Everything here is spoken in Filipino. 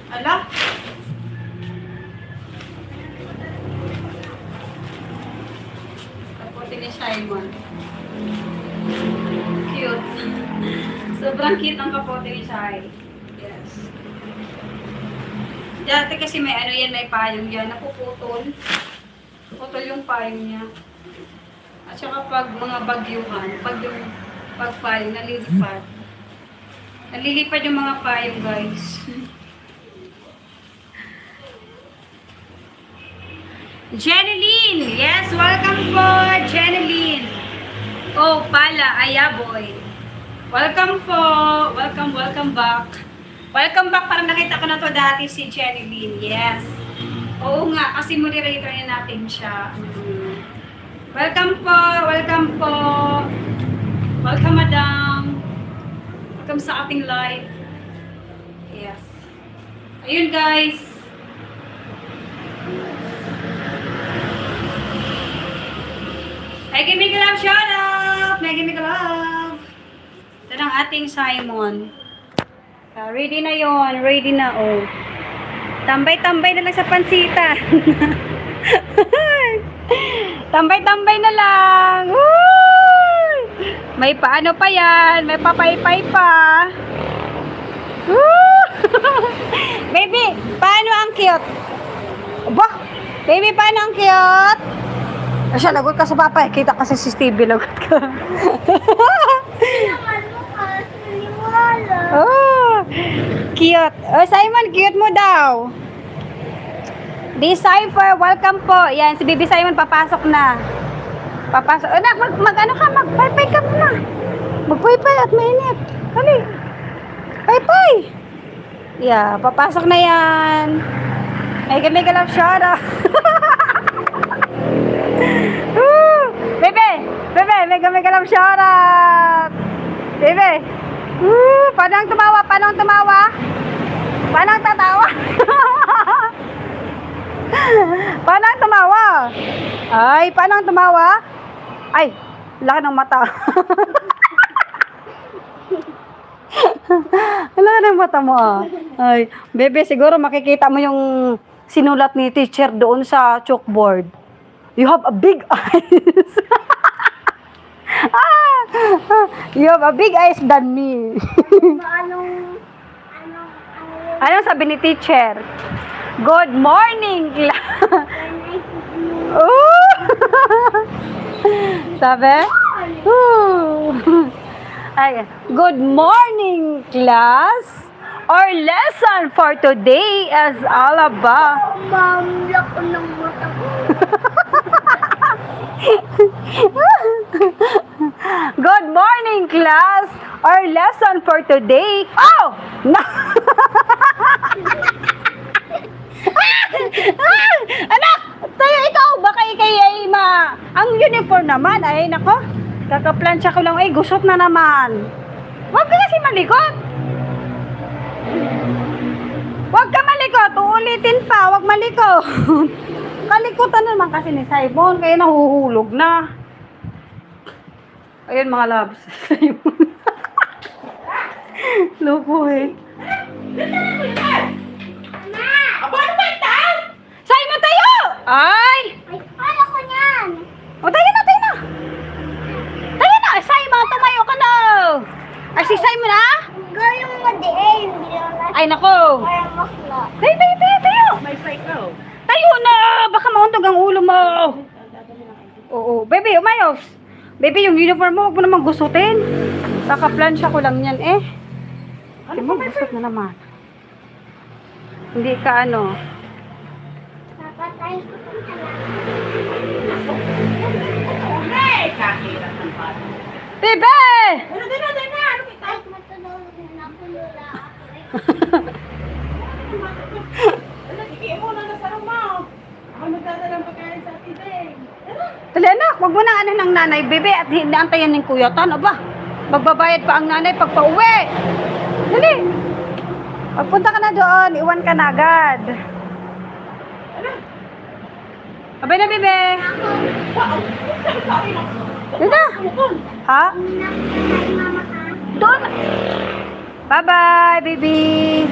Ala? Kapote ni Simon. Cute. Sobrang cute ng kapote ni Shai. Yes. Dati kasi may ano yan, may payong yan. Napuputol. Putol yung payong niya. At saka pag mga bagyuhan, pag payong, nalilipad. Nalilipad yung mga payong, guys. Jeneline! Yes, welcome po, Jeneline. Oh, pala, ayaboy. Welcome po. Welcome back. Welcome back. Parang nakita ko na to dati si Jeneline. Yes. Oo nga, kasi moderator na natin siya. Welcome po. Welcome, madam. Welcome sa ating live. Yes. Ayun, guys. Mega love, shout out! Mega love! Ito ng ating Simon. Ready na yon, ready na, oh. Tambay-tambay na lang sa pansita. Tambay-tambay na lang. Woo! May paano pa yan, may papaypay pa. Woo! Baby, paano ang cute? Aba, baby, paano ang cute? Asya, lagot ka sa papa. Kita kasi si Stevie, lagot ka. Oh, cute. Oh, Simon, cute mo daw. Decipher, welcome po. Yan, si Baby Simon papasok na. Papasok. Anak, mag-ano ka, mag-pay-pay ka muna. Mag-pay-pay at mainit. Hali. Pay-pay. Yeah, papasok na yan. Mega love, shout out. Bebe, mega love, shout out. Bebe. Paano ang tumawa? Paano ang tatawa? Paano ang tumawa? Ay, paano ang tumawa? Ay, laki ng mata. Laki ng mata mo, ah. Ay, bebe, siguro makikita mo yung sinulat ni teacher doon sa chalkboard. You have a big eyes. You have a big eyes than me. Anong sabi ni teacher? Good morning, class. Sabi? Ay, good morning, class. Our lesson for today is all about... Ma'am, lako ng mata ko. Good morning, class. Our lesson for today... Oh! No! Anak! Tayo, ikaw! Baka ikay ay ang uniform naman ay, nako. Kakaplansya ko lang. Ay, gusot na naman. Huwag ka kasi malikot. Huwag ka malikot. Uulitin pa. Huwag malikot. Kalikutan naman kasi ni Simon. Kaya nahuhulog na. Ayun mga loves. Simon. Loko eh. Simon, tayo! Ay! Ay, kala ko niyan. O, tayo na. Tayo na! Simon, tumayo ka na! Ay, si Simon, ha? Gayong madiin. Ay, nako! Parang makla. Tayo! May psycho. Tayo na! Baka mauntog ang ulo mo! Oo, baby, umayos! Baby, yung uniform mo, huwag mo naman gusutin. Kakaplansya ko lang yan, eh. Hindi mo, gusot na naman. Hindi ka ano. Papatay ko kung Okay, kakirap ng bata. Bebe! Ano, din na. Ano kita? Ay, matulog na ako nila. Nagkikiin mo na sa rumaw. Ako nagdadalang pagkain sa atin din. Dali anak, wag mo na ano ng nanay, bebe, at hintayan ng kuyatan, aba. Magbabayad pa ang nanay pag pauwi. Dali. Pagpunta ka na doon, iwan ka na agad. Abay na, bebe. Wow! Sorry na. Doon na. Ha? Mama ka. Doon. Bye-bye, baby.